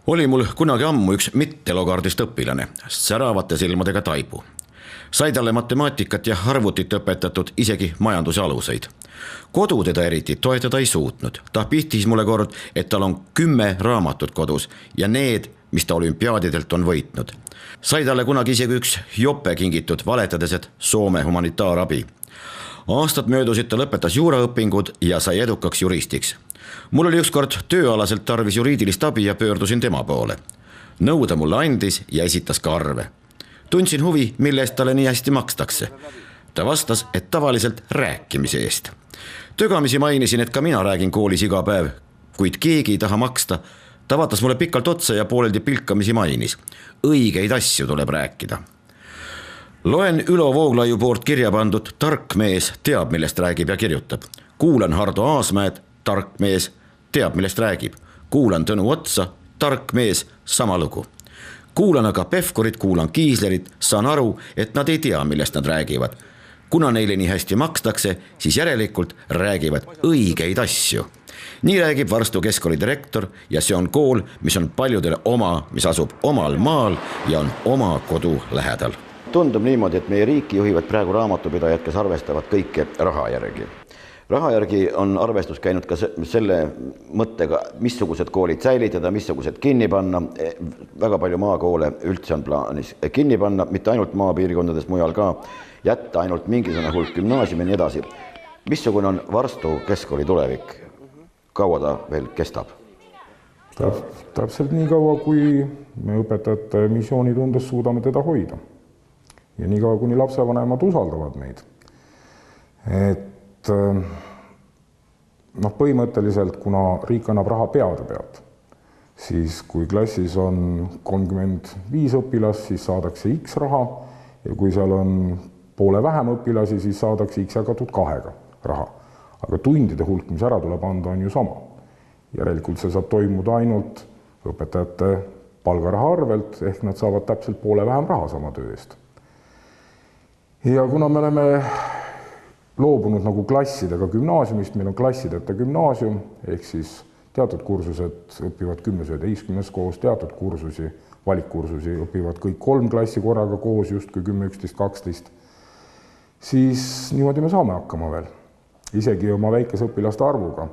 Oli mul kunagi ammu üks mittelogardist õpilane, säravate silmadega taibu. Sai talle matemaatikat ja arvutit õpetatud isegi majanduse aluseid. Kodu teda eriti toetada ei suutnud. Ta pihtis mulle kord, et tal on 10 raamatut kodus ja need, mis ta olümpiaadidelt on võitnud. Sai talle kunagi isegi üks jope kingitud, valetades, et Soome humanitaarabi. Aastad möödusid, ta lõpetas juuraõpingud ja sai edukaks juristiks. Mul oli ükskord tööalaselt tarvis juriidilist abi ja pöördusin tema poole. Nõude mulle andis ja esitas ka arve. Tundsin huvi, mille eest talle nii hästi makstakse. Ta vastas, et tavaliselt rääkimise eest. Tögamisi mainisin, et ka mina räägin koolis iga päev, kuid keegi ei taha maksta. Ta vaatas mulle pikalt otsa ja pooleldi pilkamisi mainis. Õigeid asju tuleb rääkida. Loen Ülo Vooglaiu poolt kirja pandud Tark mees teab, millest räägib ja kirjutab. Kuulan Hardo Aasmäed, tark mees teab, millest räägib. Kuulan Tõnu Otsa, tark mees, sama lugu. Kuulan aga Pevkurit, kuulan Kiislerit, saan aru, et nad ei tea, millest nad räägivad. Kuna neile nii hästi makstakse, siis järelikult räägivad õigeid asju. Nii räägib Varstu keskkooli direktor ja see on kool, mis on paljudele oma, mis asub omal maal ja on oma kodu lähedal. Tundub niimoodi, et meie riiki juhivad praegu raamatupidajad, kes arvestavad kõike raha järgi. Raha järgi on arvestus käinud ka selle mõttega, missugused koolid säilitada, missugused kinni panna. Väga palju maakoole üldse on plaanis kinni panna, mitte ainult maapiirkondades, mujal ka, jätta ainult mingisugune hulk gümnaasiumi ja nii edasi. Missugune on Varstu keskkooli tulevik? Kaua ta veel kestab? Täpselt nii kaua, kui me õpetajate missioonitundes suudame teda hoida. Ja nii kaua, kuni lapsevanemad usaldavad meid. Põhimõtteliselt, kuna riik annab raha peade pealt, siis kui klassis on 35 õpilast, siis saadakse X raha ja kui seal on poole vähem õpilasi, siis saadakse X jagatud 2 raha. Aga tundide hulk, mis ära tuleb anda, on ju sama. Järelikult see saab toimuda ainult õpetajate palgaraha arvelt, ehk nad saavad täpselt poole vähem raha sama töö eest. Ja kuna me oleme loobunud nagu klassidega gümnaasiumist, meil on klassideta gümnaasium, ehk siis teatud kursused õpivad 10-11 koos, teatud kursusi, valikkursusi õpivad kõik 3 klassi korraga koos, justkui 10, 11, 12, siis niimoodi me saame hakkama veel, isegi oma väikese õpilaste arvuga.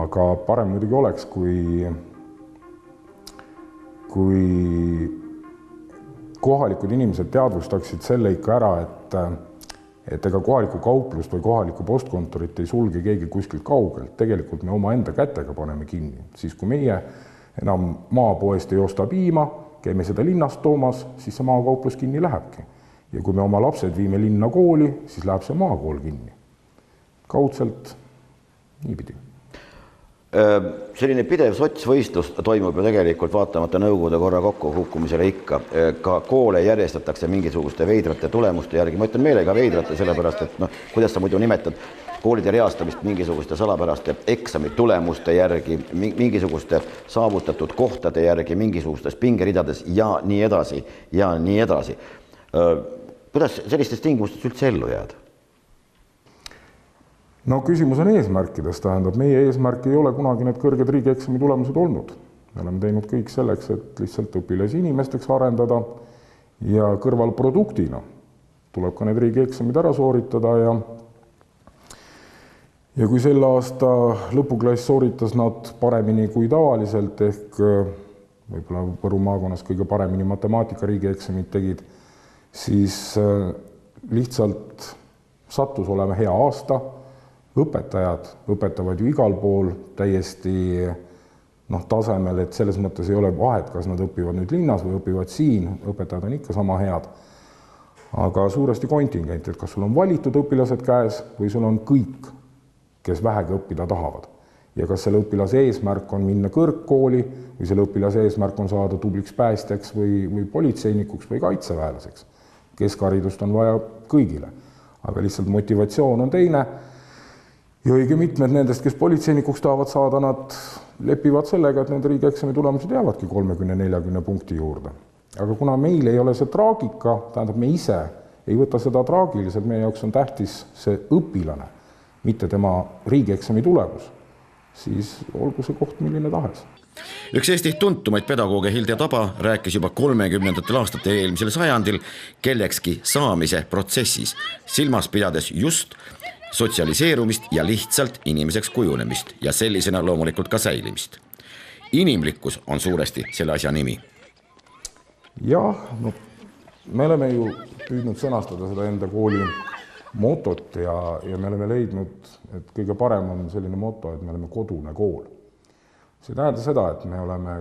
Aga parem muidugi oleks, kui kohalikud inimesed teadvustaksid selle ikka ära, et ega kohaliku kauplust või kohaliku postkontorit ei sulge keegi kuskilt kaugelt. Tegelikult me oma enda kätega paneme kinni. Siis kui meie enam maapoest ei osta piima, käime seda linnast toomas, siis see maakauplus kinni lähebki. Ja kui me oma lapsed viime linna kooli, siis läheb see maakool kinni. Kaudselt niipidi. Selline pidev sotsvõistlus toimub ju tegelikult vaatamata nõukogude korra kokkukukkumisele ikka. Ka koole järjestatakse mingisuguste veidrate tulemuste järgi. Ma ütlen meelega veidrate sellepärast, et kuidas sa muidu nimetad koolide reastamist mingisuguste salapäraste eksami tulemuste järgi, mingisuguste saavutatud kohtade järgi, mingisugustes pingeridades ja nii edasi ja nii edasi. Kuidas sellistes tingimustes üldse ellu jääd? No küsimus on eesmärkides, tähendab, meie eesmärk ei ole kunagi need kõrged riigieksami tulemused olnud. Me oleme teinud kõik selleks, et lihtsalt õpilasi inimesteks arendada ja kõrvalproduktina tuleb ka need riigieksamid ära sooritada ja kui selle aasta lõpuklass sooritas nad paremini kui tavaliselt ehk võib-olla Võru maakonnas kõige paremini matemaatika riigieksamid tegid, siis lihtsalt sattus olema hea aasta. Õpetajad õpetavad ju igal pool täiesti tasemel, et selles mõttes ei ole vahet, kas nad õpivad nüüd linnas või õpivad siin, õpetajad on ikka sama head. Aga suuresti kontingent, et kas sul on valitud õpilased käes või sul on kõik, kes vähegi õppida tahavad. Ja kas selle õpilase eesmärk on minna kõrgkooli või selle õpilase eesmärk on saada tubliks päästjaks või politseinikuks või kaitseväelaseks. Keskharidust on vaja kõigile, aga lihtsalt motivatsioon on teine. Ja õige mitmed nendest, kes politseinikuks tahavad saada, nad lepivad sellega, et nende riigieksami tulemused jäävadki 30-40 punkti juurde. Aga kuna meil ei ole see traagika, tähendab me ise ei võta seda traagiliselt, meie jaoks on tähtis see õpilane, mitte tema riigieksami tulemus, siis olgu see koht milline tahes. Üks Eesti tuntumaid pedagooge Hilde Taba rääkis juba 30. aastate eelmisel sajandil kellekski saamise protsessis, silmas pidades just sotsialiseerumist ja lihtsalt inimeseks kujunemist ja sellisena loomulikult ka säilimist. Inimlikkus on suuresti selle asja nimi. Jah, no me oleme ju püüdnud sõnastada seda enda kooli motot ja me oleme leidnud, et kõige parem on selline moto, et me oleme kodune kool. See ei tähenda seda, et me oleme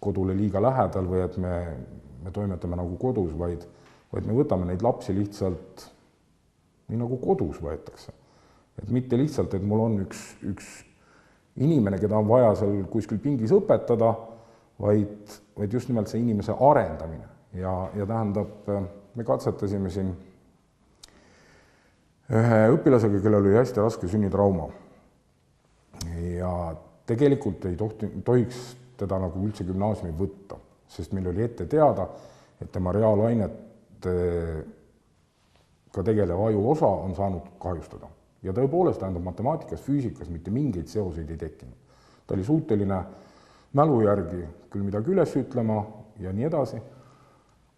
kodule liiga lähedal või et me toimetame nagu kodus, vaid me võtame neid lapsi lihtsalt nii nagu kodus võetakse. Et mitte lihtsalt, et mul on üks inimene, keda on vaja seal kuskil pingis õpetada, vaid just nimelt see inimese arendamine. Ja tähendab, me katsetasime siin ühe õpilasega, kellel oli hästi raske sünnitrauma. Ja tegelikult ei tohiks teda nagu üldse gümnaasiumi võtta, sest meil oli ette teada, et tema reaalainet ka tegelev aju osa on saanud kahjustada. Ja tõepoolest tähendab matemaatikas, füüsikas mitte mingeid seoseid ei tekkinud. Ta oli suuteline mälu järgi küll midagi üles ütlema ja nii edasi,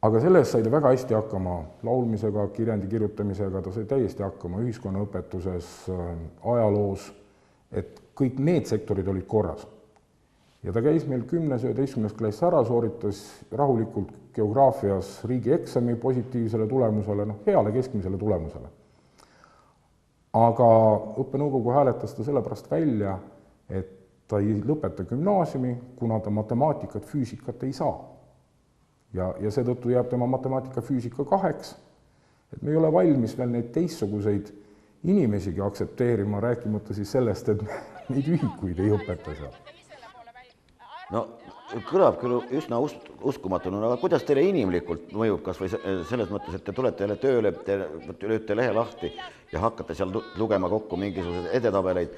aga selles sai ta väga hästi hakkama laulmisega, kirjandi kirjutamisega, ta sai täiesti hakkama ühiskonnaõpetuses, ajaloos, et kõik need sektorid olid korras. Ja ta käis meil 10. ja 11. klass ära, sooritas rahulikult geograafias riigieksami positiivsele tulemusele, heale keskmisele tulemusele. Aga õppenõukogu hääletas ta sellepärast välja, et ta ei lõpeta gümnaasiumi, kuna ta matemaatikat, füüsikat ei saa. Ja seetõttu jääb tema matemaatika, füüsika 2. Et me ei ole valmis veel neid teistsuguseid inimesigi aktsepteerima, rääkimata siis sellest, et neid ühikuid ei õpeta seal. No kõlab küll üsna uskumatuna, aga kuidas teile inimlikult mõjub kas või selles mõttes, et te tulete jälle tööle, te lööte lehe lahti ja hakkate seal lugema kokku mingisugused edetabeleid.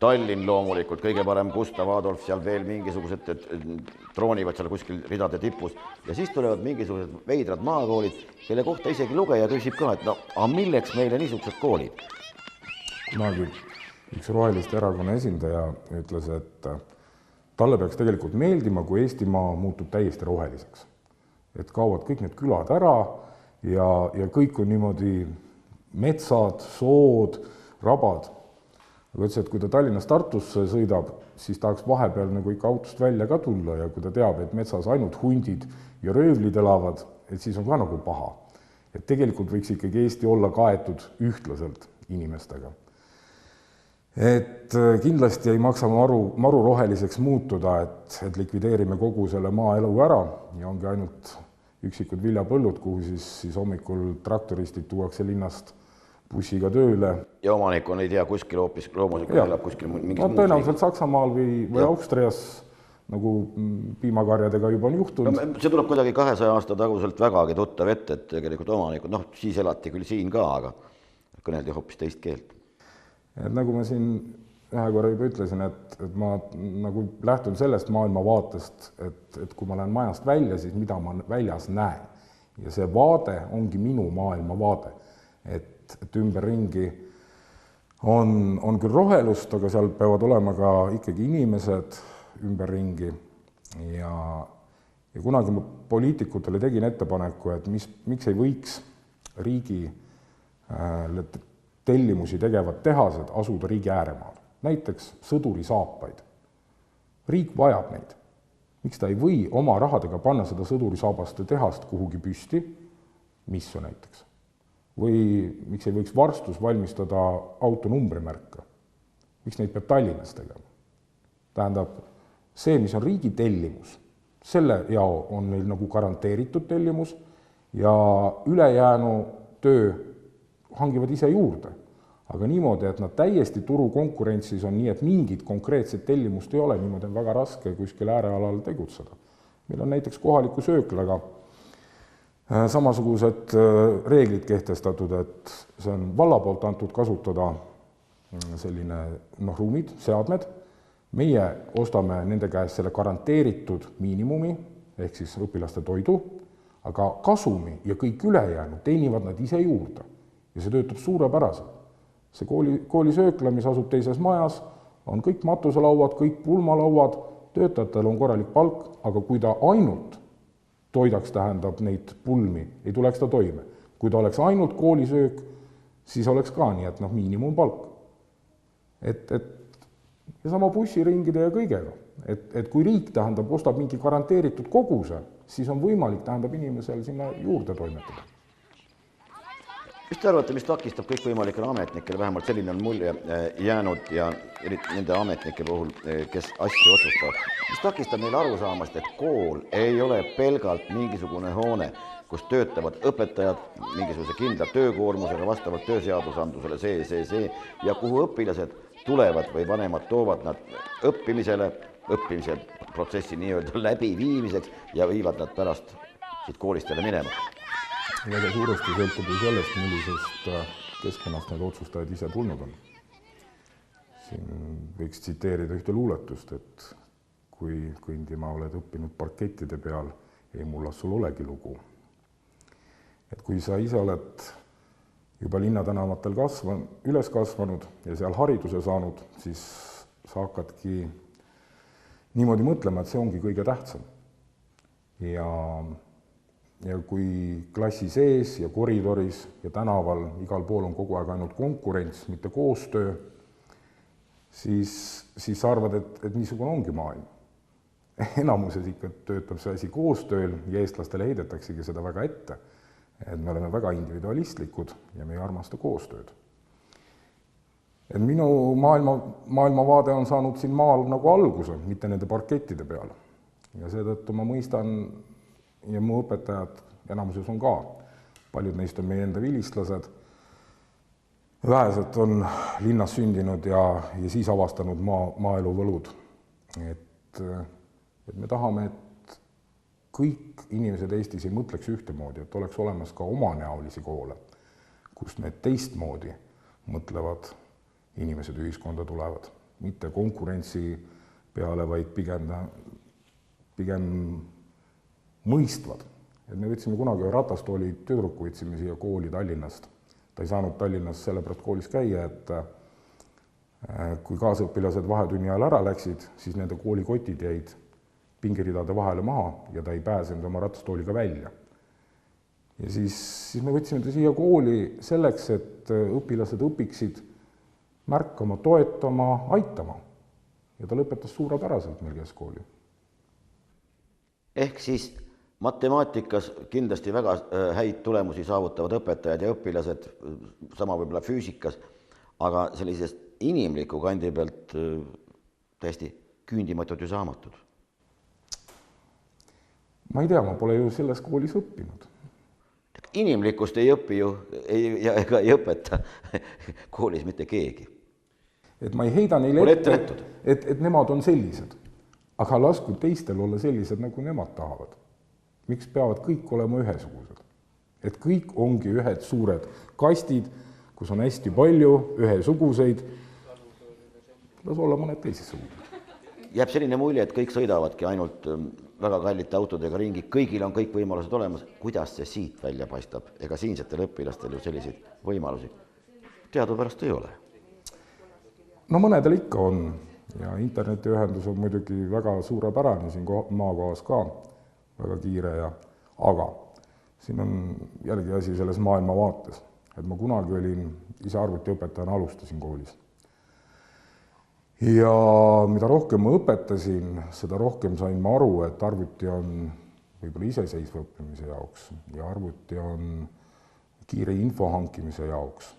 Tallinn loomulikult, kõige parem Gustav Adolf, seal veel mingisugused troonivad seal kuskil ridade tipus ja siis tulevad mingisugused veidrad maakoolid, kelle kohta isegi lugeja küsib ka, et no, aga milleks meile niisugused koolid? Kunagi üks roheliste erakonna esindaja ütles, et talle peaks tegelikult meeldima, kui Eestimaa muutub täiesti roheliseks. Et kaovad kõik need külad ära ja kõik on niimoodi metsad, sood, rabad. Aga ütles, et kui ta Tallinnast Tartusse sõidab, siis tahaks vahepeal nagu ikka autost välja ka tulla ja kui ta teab, et metsas ainult hundid ja röövlid elavad, et siis on ka nagu paha. Et tegelikult võiks ikkagi Eesti olla kaetud ühtlaselt inimestega. Et kindlasti ei maksa maru roheliseks muutuda, et likvideerime kogu selle maaelu ära ja ongi ainult üksikud viljapõllud, kuhu siis hommikul traktoristid tuuakse linnast bussiga tööle. Ja omanik on ei tea kuskil hoopis loomusega elab kuskil mingis muus tõenäoliselt Saksamaal või Austrias nagu piimakarjadega juba on juhtunud. No, see tuleb kuidagi 200 aasta taguselt vägagi tuttav ette, et tegelikult omanikud, siis elati küll siin ka, aga kõneldi hoopis teist keelt. Et nagu ma siin ühe korra juba ütlesin, et ma nagu lähtun sellest maailmavaatest, et kui ma lähen majast välja, siis mida ma väljas näen. Ja see vaade ongi minu maailmavaade. Et ümberringi on küll rohelust, aga seal peavad olema ka ikkagi inimesed ümberringi. Ja kunagi ma poliitikutele tegin ettepaneku, et miks ei võiks riigi tellimusi tegevad tehased asuda riigi ääremaal. Näiteks sõdurisaapaid. Riik vajab neid. Miks ta ei või oma rahadega panna seda sõdurisaabaste tehast kuhugi püsti, missu näiteks? Või miks ei võiks varstus valmistada autonumbrimärka? Miks neid peab Tallinnas tegema? Tähendab, see, mis on riigi tellimus, selle jao on neil nagu garanteeritud tellimus ja ülejäänu töö hangivad ise juurde. Aga niimoodi, et nad täiesti turukonkurentsis on nii, et mingit konkreetset tellimust ei ole, niimoodi on väga raske kuskil äärealal tegutseda. Meil on näiteks kohaliku sööklaga samasugused reeglid kehtestatud, et see on valla poolt antud kasutada selline ruumid, seadmed. Meie ostame nende käest selle garanteeritud miinimumi, ehk siis õpilaste toidu, aga kasumi ja kõik ülejäänu teenivad nad ise juurde. Ja see töötab suurepäraselt. See koolisöökla, mis asub teises majas, on kõik matuselauad, kõik pulmalauad, töötajatel on korralik palk, aga kui ta ainult toidaks, tähendab neid pulmi, ei tuleks ta toime. Kui ta oleks ainult koolisöök, siis oleks ka nii, et miinimumpalk. Ja sama bussiringide ja kõigega. Et kui riik, tähendab, ostab mingi garanteeritud koguse, siis on võimalik, tähendab, inimesel sinna juurde toimetada. Mis te arvate, mis takistab kõikvõimalikele ametnikele, vähemalt selline on mulje jäänud ja nende ametnike puhul, kes asju otsustavad, mis takistab neile aru saamast, et kool ei ole pelgalt mingisugune hoone, kus töötavad õpetajad mingisuguse kindla töökoormusega vastavalt tööseadusandlusele see ja kuhu õpilased tulevad või vanemad toovad nad õppimise protsessi nii-öelda läbiviimiseks ja viivad nad pärast siit koolist jälle minema. Väga suuresti sõltub ju sellest, millisest keskkonnast need otsustajad ise tulnud on. Siin võiks tsiteerida ühte luuletust, et kui kõndima oled õppinud parkettide peal, ei mullas sul olegi lugu. Et kui sa ise oled juba linnatänavatel üles kasvanud ja seal hariduse saanud, siis sa hakkadki niimoodi mõtlema, et see ongi kõige tähtsam. Ja kui klassi sees ja koridoris ja tänaval igal pool on kogu aeg ainult konkurents, mitte koostöö, siis arvad, et niisugune ongi maailm. Enamuses ikka töötab see asi koostööl ja eestlastele heidetaksegi seda väga ette, et me oleme väga individualistlikud ja me ei armasta koostööd. Et minu maailmavaade on saanud siin maal nagu alguse, mitte nende parkettide peal. Ja seetõttu ma mõistan ja mu õpetajad enamuses on ka. Paljud neist on meie enda vilistlased. Vähesed on linnas sündinud ja siis avastanud maaelu võlud. Et me tahame, et kõik inimesed Eestis ei mõtleks ühtemoodi, et oleks olemas ka omanäolisi koole, kus need teistmoodi mõtlevad inimesed ühiskonda tulevad. Mitte konkurentsi peale, vaid pigem mõistvad. Et me võtsime kunagi ratastooli tüdruku võtsime siia kooli Tallinnast. Ta ei saanud Tallinnas sellepärast koolis käia, et kui kaasõpilased vahetunni ajal ära läksid, siis nende koolikotid jäid pingeridade vahele maha ja ta ei pääsenud oma ratastooliga välja. Ja siis me võtsime ta siia kooli selleks, et õpilased õpiksid märkama, toetama, aitama. Ja ta lõpetas suurepäraselt meil keskkooli. Ehk siis matemaatikas kindlasti väga häid tulemusi saavutavad õpetajad ja õpilased, sama võib-olla füüsikas, aga sellisest inimliku kandi pealt täiesti küündimatud ju saamatud. Ma ei tea, ma pole ju selles koolis õppinud. Inimlikkust ei õpi ju ega ei õpeta koolis mitte keegi. Et ma ei heida neile ette, et nemad on sellised, aga lasku teistel olla sellised, nagu nemad tahavad. Miks peavad kõik olema ühesugused? Et kõik ongi ühed suured kastid, kus on hästi palju ühesuguseid. Las olla mõned teisesugused. Jääb selline mulje, et kõik sõidavadki ainult väga kallite autodega ringi, kõigil on kõik võimalused olemas. Kuidas see siit välja paistab? Ega siinsetel õpilastel ju selliseid võimalusi teadupärast ei ole. No mõnedel ikka on ja internetiühendus on muidugi väga suurepärane siin maakohas ka, väga kiire aga siin on jällegi asi selles maailmavaates, et ma kunagi olin ise arvutiõpetajana alustasin koolis. Ja mida rohkem ma õpetasin, seda rohkem sain ma aru, et arvuti on võib-olla iseseisva õppimise jaoks ja arvuti on kiire info hankimise jaoks,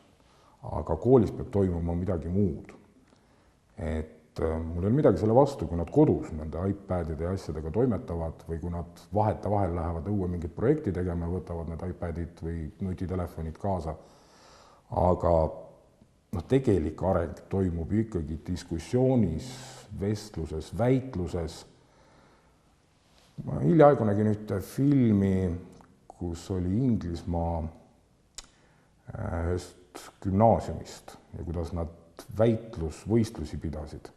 aga koolis peab toimuma midagi muud. Et mul ei ole midagi selle vastu, kui nad kodus nende iPadide ja asjadega toimetavad või kui nad vahel lähevad õue mingit projekti tegema ja võtavad need iPadid või nutitelefonid kaasa. Aga tegelik areng toimub ikkagi diskussioonis, vestluses, väitluses. Ma hiljaaegu nägin ühte filmi, kus oli Inglismaa ühest gümnaasiumist ja kuidas nad väitlusvõistlusi pidasid.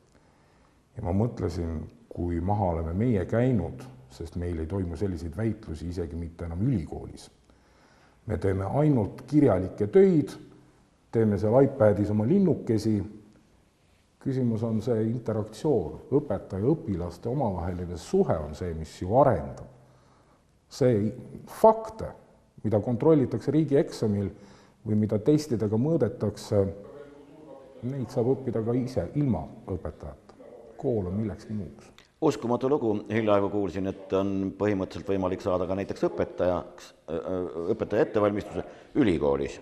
Ja ma mõtlesin, kui maha oleme meie käinud, sest meil ei toimu selliseid väitlusi isegi mitte enam ülikoolis. Me teeme ainult kirjalikke töid, teeme seal iPadis oma linnukesi Küsimus on see interaktsioon, õpetaja ja õpilaste omavaheline suhe on see, mis ju arendab. See fakte, mida kontrollitakse riigieksamil või mida testidega mõõdetakse, neid saab õppida ka ise ilma õpetajata. Kool on millekski muuks. Uskumatu lugu, hiljaaegu kuulsin, et on põhimõtteliselt võimalik saada ka näiteks õpetaja ettevalmistuse ülikoolis,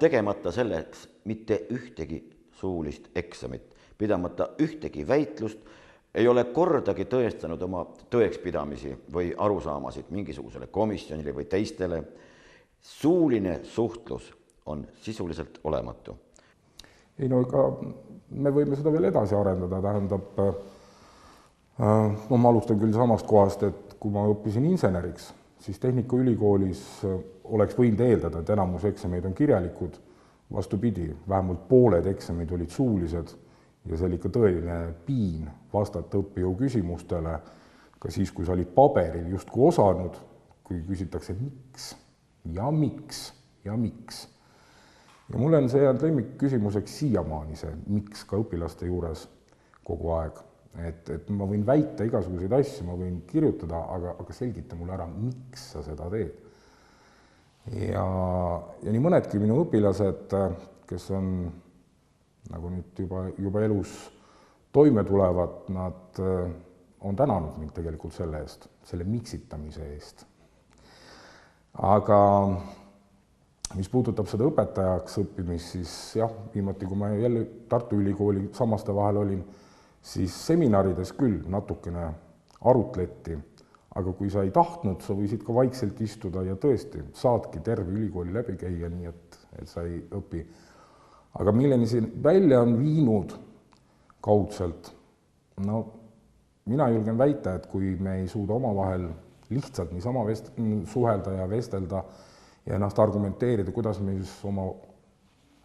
tegemata selleks mitte ühtegi suulist eksamit, pidamata ühtegi väitlust, ei ole kordagi tõestanud oma tõekspidamisi või arusaamasid mingisugusele komisjonile või teistele. Suuline suhtlus on sisuliselt olematu. Ei no ega me võime seda veel edasi arendada, tähendab, ma alustan küll samast kohast, et kui ma õppisin inseneriks, siis Tehnikaülikoolis oleks võinud eeldada, et enamus eksameid on kirjalikud, vastupidi, vähemalt pooled eksamid olid suulised ja see oli ikka tõeline piin vastata õppejõu küsimustele, ka siis, kui sa olid paberil justkui osanud, kui küsitakse miks ja miks ja miks. Ja mulle on see jäänud lemmikküsimuseks siiamaani see, miks ka õpilaste juures kogu aeg. Et ma võin väita igasuguseid asju, ma võin kirjutada, aga selgita mulle ära, miks sa seda teed. Ja nii mõnedki minu õpilased, kes on nagu nüüd juba elus toime tulevad, nad on tänanud mind tegelikult selle eest, selle miksitamise eest. Aga mis puudutab seda õpetajaks õppimist, siis jah, viimati, kui ma jälle Tartu Ülikooli samaste vahel olin, siis seminarides küll natukene arutleti, aga kui sa ei tahtnud, sa võisid ka vaikselt istuda ja tõesti saadki terve ülikooli läbi käia, nii et sa ei õpi. Aga milleni siin välja on viinud kaudselt, no mina julgen väita, et kui me ei suuda omavahel lihtsalt niisama suhelda ja vestelda ja ennast argumenteerida, kuidas me siis oma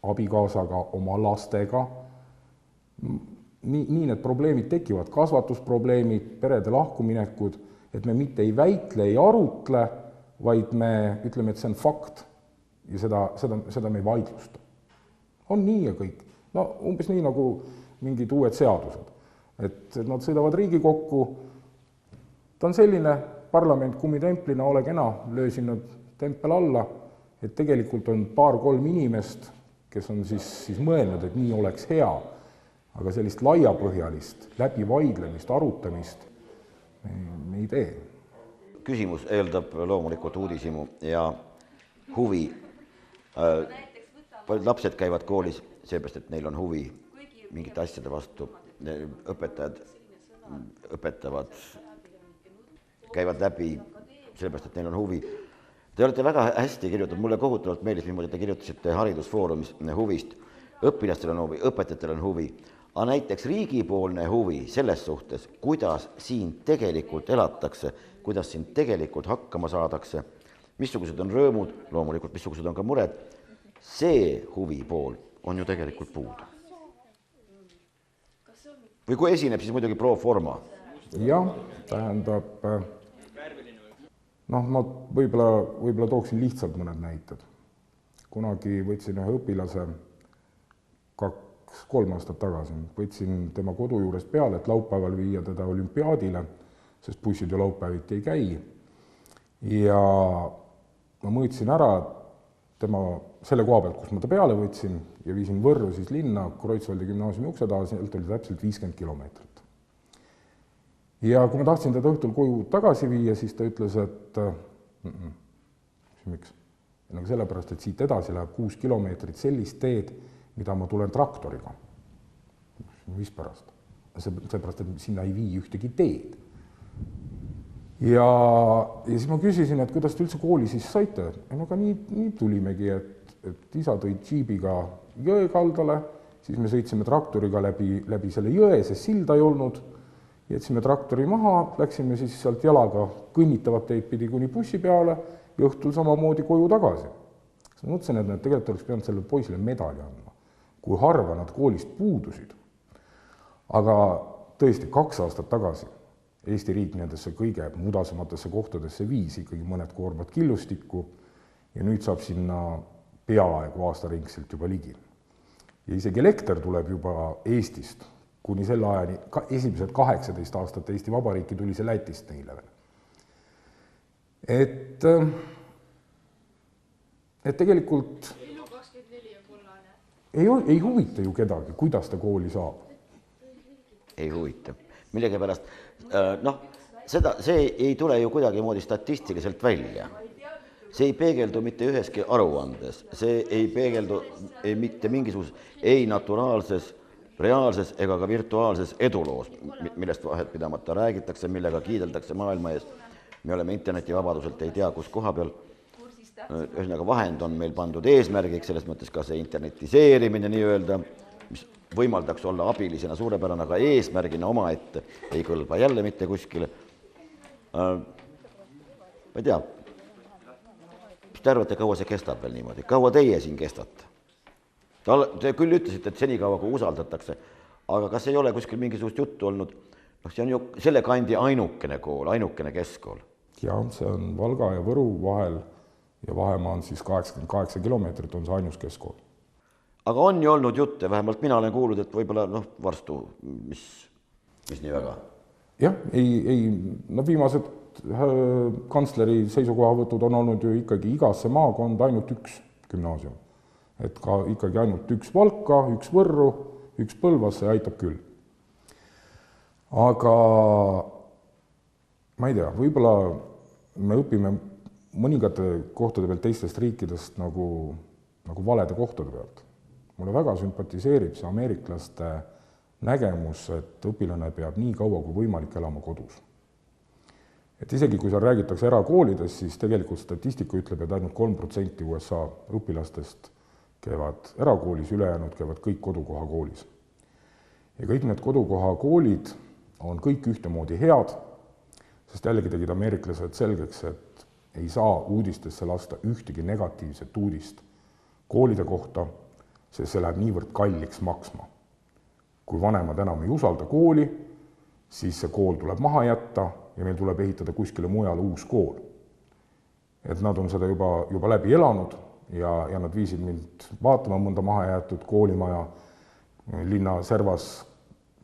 abikaasaga, oma lastega, nii need probleemid tekivad, kasvatusprobleemid, perede lahkuminekud, et me mitte ei väitle, ei arutle, vaid me ütleme, et see on fakt ja seda me ei vaidlusta. On nii ja kõik. No umbes nii nagu mingid uued seadused. Et nad sõidavad Riigikokku, ta on selline parlament kummitemplina, ole kena, löö sinna tempel alla, et tegelikult on 2-3 inimest, kes on siis mõelnud, et nii oleks hea, aga sellist laiapõhjalist, läbivaidlemist, arutamist me ei tee. Küsimus eeldab loomulikult uudishimu ja huvi. Paljud lapsed käivad koolis seepärast, et neil on huvi mingite asjade vastu. Õpetajad õpetavad, käivad läbi sellepärast, et neil on huvi. Te olete väga hästi kirjutanud, mulle kohutavalt meeldis, niimoodi te kirjutasite haridusfoorumis huvist. Õpilastel on huvi, õpetajatel on huvi. Aga näiteks riigipoolne huvi selles suhtes, kuidas siin tegelikult elatakse, kuidas siin tegelikult hakkama saadakse, missugused on rõõmud, loomulikult missugused on ka mured, see huvi pool on ju tegelikult puudu. Või kui esineb, siis muidugi pro forma. Jah, tähendab, ma võib-olla tooksin lihtsalt mõned näited. Kunagi võtsin ühe õpilase 2-3 aastat tagasi, võtsin tema kodu juures peale, et laupäeval viia teda olümpiaadile, sest bussid ju laupäeviti ei käi. Ja ma mõõtsin ära tema selle koha pealt, kus ma ta peale võtsin ja viisin Võrru siis linna, Kreutzwaldi gümnaasiumi ukse taha, sealt oli täpselt 50 kilomeetrit. Ja kui ma tahtsin teda õhtul koju tagasi viia, siis ta ütles, et miks? Nagu sellepärast, et siit edasi läheb 6 kilomeetrit sellist teed, mida ma tulen traktoriga. Mis pärast? Seepärast, et sinna ei vii ühtegi teed. Ja siis ma küsisin, et kuidas te üldse kooli siis saite? Aga nii tulimegi, et isa tõi džiibiga jõe kaldale, siis me sõitsime traktoriga läbi selle jõe, see silda ei olnud, jätsime traktori maha, läksime siis sealt jalaga kõnnitavat teid pidi kuni bussi peale ja õhtul samamoodi koju tagasi. Ma mõtlesin, et tegelikult oleks pidanud sellele poisile medali andma, kui harva nad koolist puudusid. Aga tõesti 2 aastat tagasi Eesti riik nendesse kõige mudasematesse kohtadesse viis ikkagi mõned koormad killustikku ja nüüd saab sinna peaaegu aastaringselt juba ligi. ja isegi elekter tuleb juba Eestist. Kuni selle ajani, esimesed 18 aastat Eesti Vabariiki tuli see Lätist neile veel. Et tegelikult ei huvita ju kedagi, kuidas ta kooli saab. Ei huvita. Millegipärast, see ei tule ju kuidagimoodi statistiliselt välja. See ei peegeldu mitte üheski aruandes, see ei peegeldu mitte mingisuguses ei naturaalses, reaalses ega ka virtuaalses eduloos, millest vahet pidamata räägitakse, millega kiideldakse maailma ees. Me oleme internetivabaduselt ei tea, kus koha peal. Ühesõnaga vahend on meil pandud eesmärgiks, selles mõttes ka see internetiseerimine nii-öelda, mis võimaldaks olla abilisena suurepärane, aga eesmärgina omaette ei kõlba jälle mitte kuskile. Ma ei tea, mis te arvate, kaua see kestab veel niimoodi? Kaua teie siin kestate? Te küll ütlesite, et senikaua kui usaldatakse, aga kas ei ole kuskil mingisugust juttu olnud? See on ju selle kandi ainukene kool, ainukene keskkool. Ja, see on Valga ja Võru vahel ja vahemaa on siis 88 kilomeetrit on see ainus keskkool. Aga on ju olnud jutte, vähemalt mina olen kuulnud, et võib-olla varstu, mis nii väga? Jah, viimased kantsleri seisukohavõtud on olnud ju ikkagi igasse maakonda ainult üks gümnaasium. Et ka ikkagi ainult üks Valka, üks Võrru, üks Põlvasse aitab küll. Aga ma ei tea, võib-olla me õpime mõningate kohtade pealt teistest riikidest nagu valede kohtade pealt. Mulle väga sümpatiseerib see ameeriklaste nägemus, et õpilane peab nii kaua kui võimalik elama kodus. Et isegi kui seal räägitakse erakoolides, siis tegelikult statistika ütleb, et ainult 3% USA õpilastest käivad erakoolis, ülejäänud käivad kõik kodukoha koolis. Ja kõik need kodukoha koolid on kõik ühtemoodi head, sest jällegi tegid ameeriklased selgeks, et ei saa uudistesse lasta ühtegi negatiivset uudist koolide kohta, sest see läheb niivõrd kalliks maksma. Kui vanemad enam ei usalda kooli, siis see kool tuleb maha jätta ja meil tuleb ehitada kuskile mujale uus kool. Et nad on seda juba läbi elanud ja nad viisid mind vaatama mõnda maha jäetud koolimaja linna servas,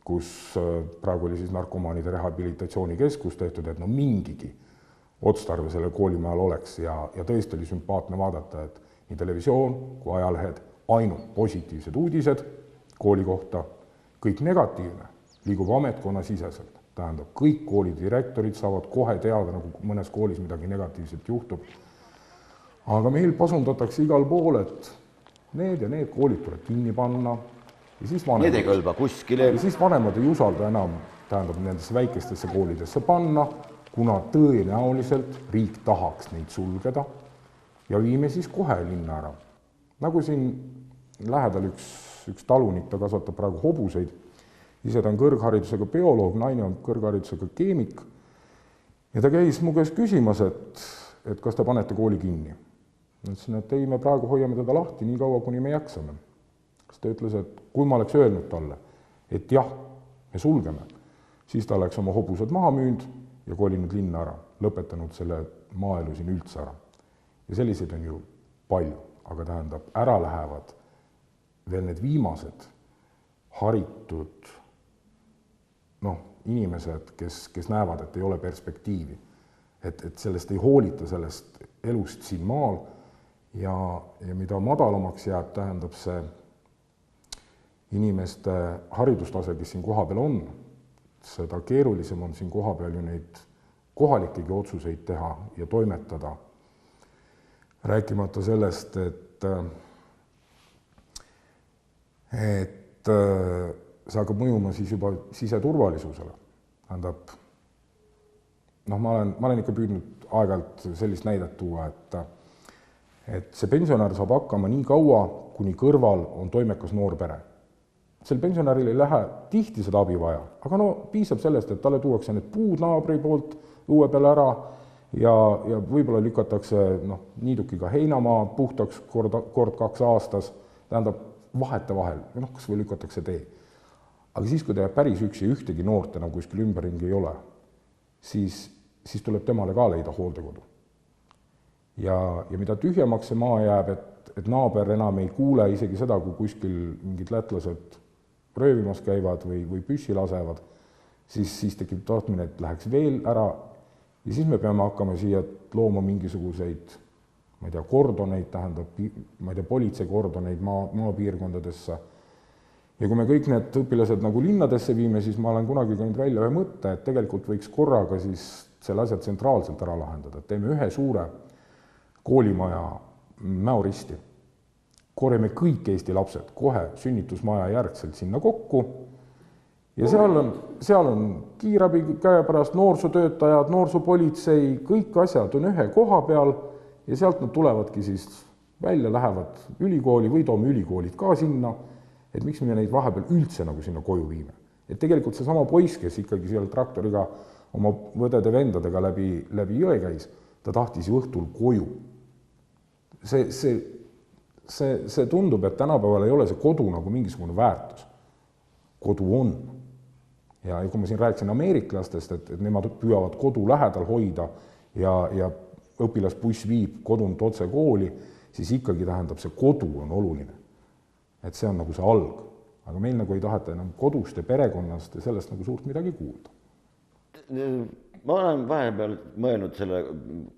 kus praegu oli siis narkomaanide rehabilitatsioonikeskus tehtud, et mingigi otstarve selle koolimajal oleks ja tõesti oli sümpaatne vaadata, et nii televisioon kui ajalehed ainult positiivsed uudised kooli kohta, kõik negatiivne liigub ametkonna siseselt. Tähendab, kõik koolidirektorid saavad kohe teada, nagu mõnes koolis midagi negatiivset juhtub. Aga meil pasundatakse igal pool, et need ja need koolid tuleb kinni panna. Need ei kõlba kuskile. Ja siis vanemad ei usalda enam, tähendab, nendesse väikestesse koolidesse panna, kuna tõenäoliselt riik tahaks neid sulgeda ja viime siis kohe linna ära. Nagu siin lähedal üks talunik, ta kasvatab praegu hobuseid, ise ta on kõrgharidusega bioloog, naine on kõrgharidusega keemik ja ta käis mu käes küsimas, et kas te panete kooli kinni. Ütlesin, et ei, me praegu hoiame teda lahti nii kaua, kuni me jaksame. Kas ta ütles, et kui ma oleks öelnud talle, et jah, me sulgeme, siis ta oleks oma hobused maha müünud ja kolinud linna ära, lõpetanud selle maaelu siin üldse ära. Ja selliseid on ju palju, aga tähendab, ära lähevad veel need viimased haritud inimesed, kes näevad, et ei ole perspektiivi. Et sellest ei hoolita sellest elust siin maal ja mida madalamaks jääb, tähendab see inimeste haridustase, kes siin koha peal on, seda keerulisem on siin koha peal ju neid kohalikegi otsuseid teha ja toimetada. Rääkimata sellest, et see hakkab mõjuma siis juba siseturvalisusele. Tähendab, ma olen ikka püüdnud aeg-ajalt sellist näidet tuua, et see pensionär saab hakkama nii kaua, kuni kõrval on toimekas noor pere. Sel pensionäril ei lähe tihti seda abi vaja, aga piisab sellest, et talle tuuakse need puud naabri poolt õue peale ära ja võib-olla lükatakse niidukiga heinamaa puhtaks kord 2 aastas, tähendab vahete vahel, kas või lükatakse tee. Aga siis, kui ta jääb päris üksi ühtegi noort enam kuskil ümberringi ei ole, siis tuleb temale ka leida hooldekodu. Ja mida tühjemaks see maa jääb, et naaber enam ei kuule isegi seda, kui kuskil mingid lätlased röövimas käivad või püssi lasevad, siis tekib tahtmine, et läheks veel ära ja siis me peame hakkama siia looma mingisuguseid, ma ei tea, kordoneid, tähendab, ma ei tea, politseikordoneid maapiirkondadesse. Ja kui me kõik need õpilased nagu linnadesse viime, siis ma olen kunagi käinud välja ühe mõtte, et tegelikult võiks korraga siis selle asja tsentraalselt ära lahendada. Teeme ühe suure koolimaja Mäoristi. Korjame kõik Eesti lapsed kohe sünnitusmaja järgselt sinna kokku ja seal on kiirabi käepärast, noorsootöötajad, noorsoopolitsei, kõik asjad on ühe koha peal ja sealt nad tulevadki siis välja, lähevad ülikooli või toome ülikoolid ka sinna, et miks me neid vahepeal üldse nagu sinna koju viime. Et tegelikult see sama poiss, kes ikkagi seal traktoriga oma võdede-vendadega läbi jõe käis, ta tahtis ju õhtul koju. See tundub, et tänapäeval ei ole see kodu nagu mingisugune väärtus. Kodu on. Ja kui ma siin rääkisin ameeriklastest, et nemad püüavad kodu lähedal hoida ja õpilasbuss viib kodunt otse kooli, siis ikkagi tähendab, see kodu on oluline. Et see on nagu see alg. Aga meil nagu ei taheta enam kodust ja perekonnast ja sellest nagu suurt midagi kuulda. Ma olen vahepeal mõelnud selle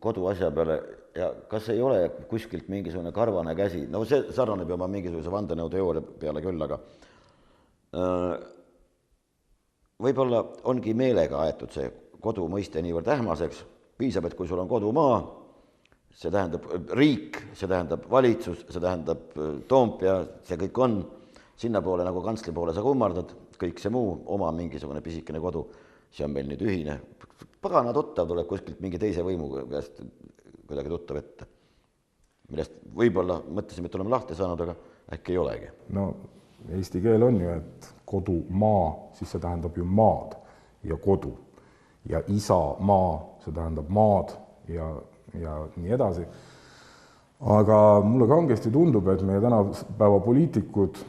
kodu asja peale ja kas ei ole kuskilt mingisugune karvane käsi, no see sarnaneb juba mingisuguse vandenõuteooria peale küll, aga võib-olla ongi meelega aetud see kodu mõiste niivõrd ähmaseks, piisab, et kui sul on kodumaa, see tähendab riik, see tähendab valitsus, see tähendab Toompea, see kõik on, sinna poole nagu kantsli poole sa kummardad, kõik see muu, oma mingisugune pisikene kodu, see on meil nüüd ühine. Pagana tuttav tuleb kuskilt mingi teise võimu käest kuidagi tuttav ette, millest võib-olla mõtlesime, et oleme lahti saanud, aga äkki ei olegi. No eesti keel on ju, et kodumaa, siis see tähendab ju maad ja kodu. Ja isamaa, see tähendab maad ja nii edasi. Aga mulle kangesti tundub, et meie tänapäeva poliitikud,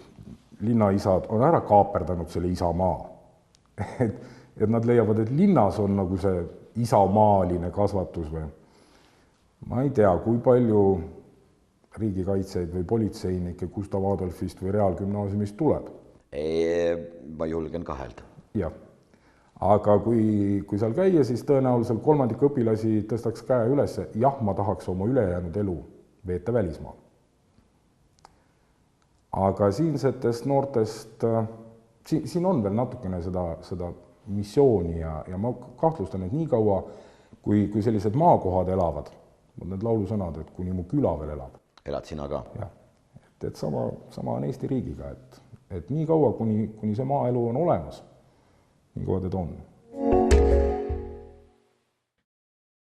linnaisad on ära kaaperdanud selle isamaa. Et nad leiavad, et linnas on nagu see isamaaline kasvatus või. Ma ei tea, kui palju riigikaitseid või politseinikke Gustav Adolfist või Reaalgümnaasiumist tuleb. Ma julgen kahelda. Jah, aga kui seal käia, siis tõenäoliselt kolmandik õpilasi tõstaks käe üles, jah, ma tahaks oma ülejäänud elu veeta välismaal. Aga siinsetest noortest, siin on veel natukene seda missiooni ja ma kahtlustan, et nii kaua, kui sellised maakohad elavad, need laulusõnad, et kuni mu küla veel elab. Elad sina ka? Jah, et sama on Eesti riigiga, et nii kaua, kuni see maaelu on olemas, nii kaua teda on.